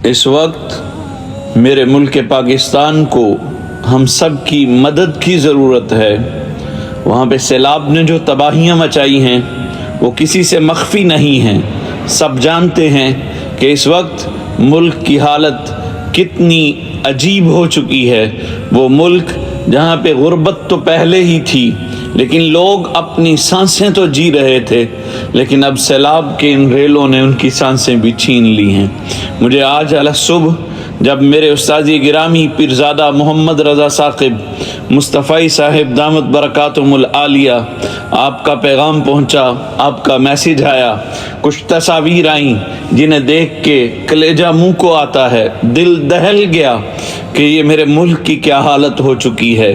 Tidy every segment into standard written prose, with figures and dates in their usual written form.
इस वक्त मेरे मुल्क पाकिस्तान को हम सब की मदद की ज़रूरत है। वहाँ पे सैलाब ने जो तबाहियाँ मचाई हैं वो किसी से मख्फी नहीं हैं। सब जानते हैं कि इस वक्त मुल्क की हालत कितनी अजीब हो चुकी है। वो मुल्क जहाँ पे गुर्बत तो पहले ही थी, लेकिन लोग अपनी सांसें तो जी रहे थे, लेकिन अब सैलाब के इन रेलों ने उनकी सांसें भी छीन ली हैं। मुझे आज अल सुबह जब मेरे उस्ताद-ए गिरामी पीरज़ादा मोहम्मद रज़ा साकिब मुस्तफ़ाई साहिब दामत बरकातुहुल आलिया आपका पैगाम पहुंचा, आपका मैसेज आया, कुछ तस्वीर आईं जिन्हें देख के कलेजा मुंह को आता है, दिल दहल गया कि ये मेरे मुल्क की क्या हालत हो चुकी है।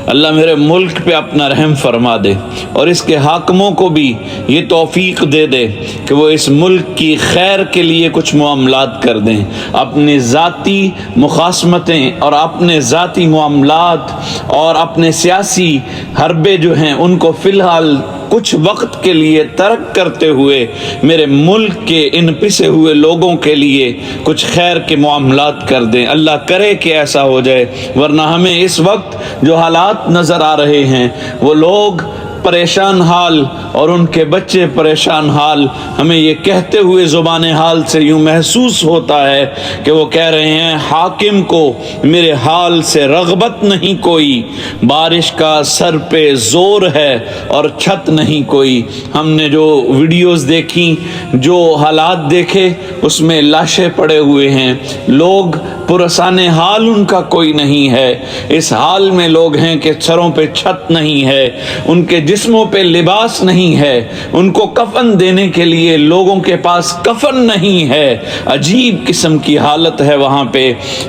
अल्लाह मेरे मुल्क पे अपना रहम फरमा दे और इसके हाकिमों को भी ये तौफीक दे दे कि वो इस मुल्क की खैर के लिए कुछ मामलात कर दें। अपने ज़ाती मुखासमतें और अपने ज़ाती मामलात और अपने सियासी हरबे जो हैं उनको फ़िलहाल कुछ वक्त के लिए तर्क करते हुए मेरे मुल्क के इन पिसे हुए लोगों के लिए कुछ खैर के मामलात कर दें। अल्लाह करे कि ऐसा हो जाए, वरना हमें इस वक्त जो हालात नज़र आ रहे हैं वो लोग परेशान हाल और उनके बच्चे परेशान हाल, हमें ये कहते हुए ज़ुबान हाल से यूँ महसूस होता है कि वो कह रहे हैं हाकिम को मेरे हाल से रग़बत नहीं कोई, बारिश का सर पे ज़ोर है और छत नहीं कोई। हमने जो वीडियोस देखी, जो हालात देखे, उसमें लाशें पड़े हुए हैं, लोग पुरसाने हाल उनका कोई नहीं है। इस हाल में लोग हैं कि सरों पे छत नहीं है, उनके जिस्मों पे लिबास नहीं है, उनको कफन देने के लिए लोगों के पास कफन नहीं है। अजीब किस्म की हालत है वहाँ पे।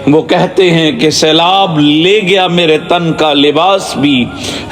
वो कहते हैं कि सैलाब ले गया मेरे तन का लिबास भी,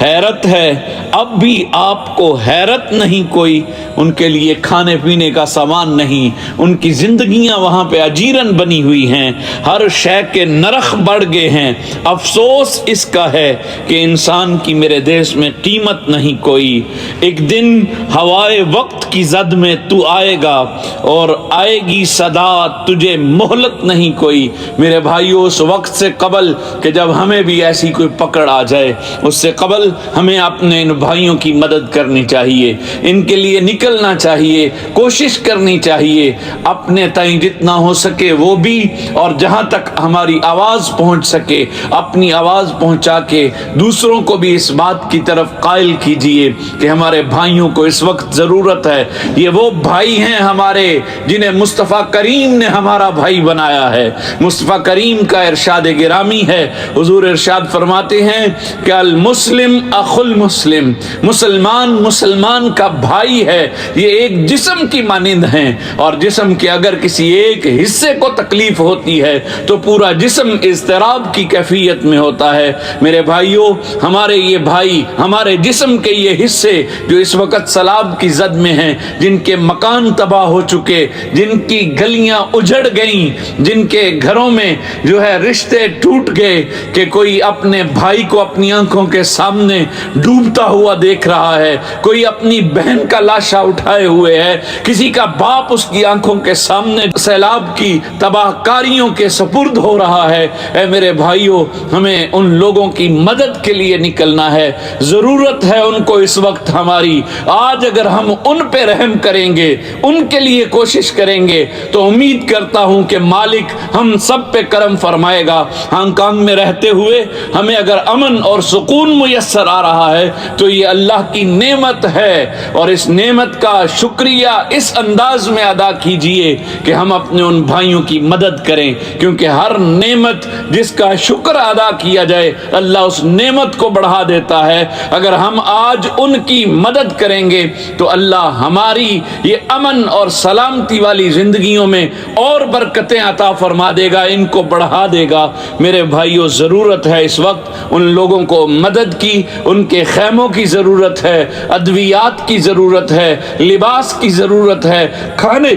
हैरत है अब भी आपको हैरत नहीं कोई। उनके लिए खाने पीने का सामान नहीं, उनकी जिंदगियां वहाँ पे अजीरन बनी हुई हैं, हर शय के नरख बढ़ गए हैं। अफसोस इसका है कि इंसान की मेरे देश में कीमत नहीं कोई। एक दिन हवाए वक्त की जद में तू आएगा और आएगी सदा तुझे मोहलत नहीं कोई। मेरे भाइयों, उस वक्त से कबल कि जब हमें भी ऐसी कोई पकड़ आ जाए, उससे कबल हमें अपने इन भाइयों की मदद करनी चाहिए, इनके लिए निकलना चाहिए, कोशिश करनी चाहिए, अपने ताईं जितना हो सके वो भी, और जहाँ तक हमारी आवाज़ पहुँच सके अपनी आवाज़ पहुँचा के दूसरों को भी इस बात की तरफ कायल कीजिए कि हमारे भाइयों को इस वक्त ज़रूरत है। ये वो भाई हैं हमारे जिन्हें मुस्तफ़ा करीम ने हमारा भाई बनाया है। मुस्तफ़ा करीम का इरशाद गिरामी है, हुजूर इरशाद फरमाते हैं कि अल मुस्लिम अखुल मुस्लिम, मुसलमान मुसलमान का भाई है। ये एक जिस्म की मानिंद हैं और जिस्म के अगर किसी एक हिस्से को तकलीफ होती है तो पूरा जिस्म इज़्तिराब की कैफियत में होता है। मेरे भाइयों, हमारे ये भाई, हमारे जिस्म के ये हिस्से जो इस वक्त सैलाब की जद में हैं, जिनके मकान तबाह हो चुके, जिनकी गलियां उजड़ गईं, जिनके घरों में जो है रिश्ते टूट गए कि कोई अपने भाई को अपनी आंखों के सामने डूबता हुआ देख रहा है, कोई अपनी बहन का लाशा उठाए हुए है, किसी का बाप उसकी आंखों के सामने सैलाब की तबाहकारियों के सपुर्द हो रहा है। ऐ मेरे भाइयों, हमें उन लोगों की मदद के लिए निकलना है, ज़रूरत है उनको इस वक्त हमारी। आज अगर हम उन पे रहम करेंगे, उनके लिए कोशिश करेंगे, तो उम्मीद करता हूं कि मालिक हम सब पे करम फरमाएगा। हांगकांग में रहते हुए हमें अगर अमन और सुकून मुयस्सर आ रहा है तो ये अल्लाह की नेमत है, और इस नेमत का शुक्रिया इस अंदाज में अदा कीजिए कि हम अपने उन भाइयों की मदद करें, क्योंकि हर नेमत जिसका शुक्र अदा किया जाए अल्लाह उस नेमत को बढ़ा देता है। अगर हम आज उनकी मदद करेंगे तो अल्लाह हमारी ये अमन और सलामती वाली जिंदगियों में और बरकतें अता फरमा देगा, इनको बढ़ा देगा। मेरे भाइयों, ज़रूरत है इस वक्त उन लोगों को मदद की, उनके खैमों की ज़रूरत है, अद्वियात की ज़रूरत है, लिबास की ज़रूरत है, खाने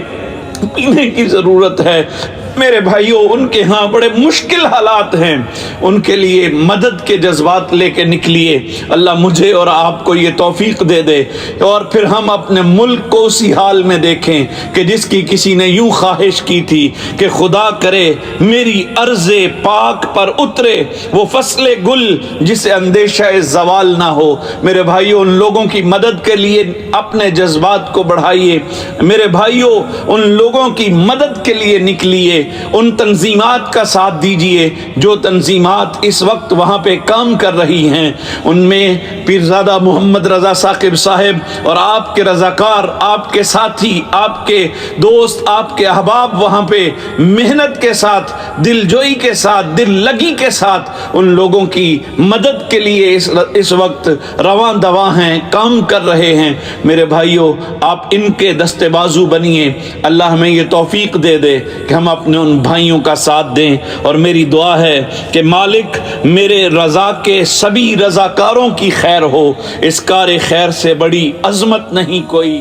पीने की ज़रूरत है। میرے بھائیوں ان کے ہاں بڑے مشکل حالات ہیں، ان کے لیے مدد کے جذبات لے کے نکلیے۔ اللہ مجھے اور آپ کو یہ توفیق دے دے، اور پھر ہم اپنے ملک کو اسی حال میں دیکھیں کہ جس کی کسی نے یوں خواہش کی تھی کہ خدا کرے میری ارض پاک پر اترے وہ فصل گل جسے اندیشہ زوال نہ ہو۔ میرے بھائیوں ان لوگوں کی مدد کے لیے اپنے جذبات کو بڑھائیے، میرے بھائیوں ان لوگوں کی مدد کے لیے نکلیے، ان تنظیمات کا ساتھ دیجئے جو تنظیمات اس وقت وہاں پہ کام کر رہی ہیں، ان میں پیرزادہ محمد رضا ثاقب صاحب اور آپ کے رضاکار، آپ کے ساتھی، آپ کے دوست، آپ کے احباب وہاں پہ محنت کے ساتھ، دل جوئی کے ساتھ، دل لگی کے ساتھ ان لوگوں کی مدد کے لیے اس وقت رواں دواں ہیں، کام کر رہے ہیں۔ میرے بھائیوں آپ ان کے دستے بازو بنیے، اللہ ہمیں یہ توفیق دے دے کہ ہم اپنے ان بھائیوں کا ساتھ دیں۔ اور میری دعا ہے کہ مالک میرے رضا کے سبھی رضاکاروں کی خیر ہو، اس کار خیر سے بڑی عظمت نہیں کوئی۔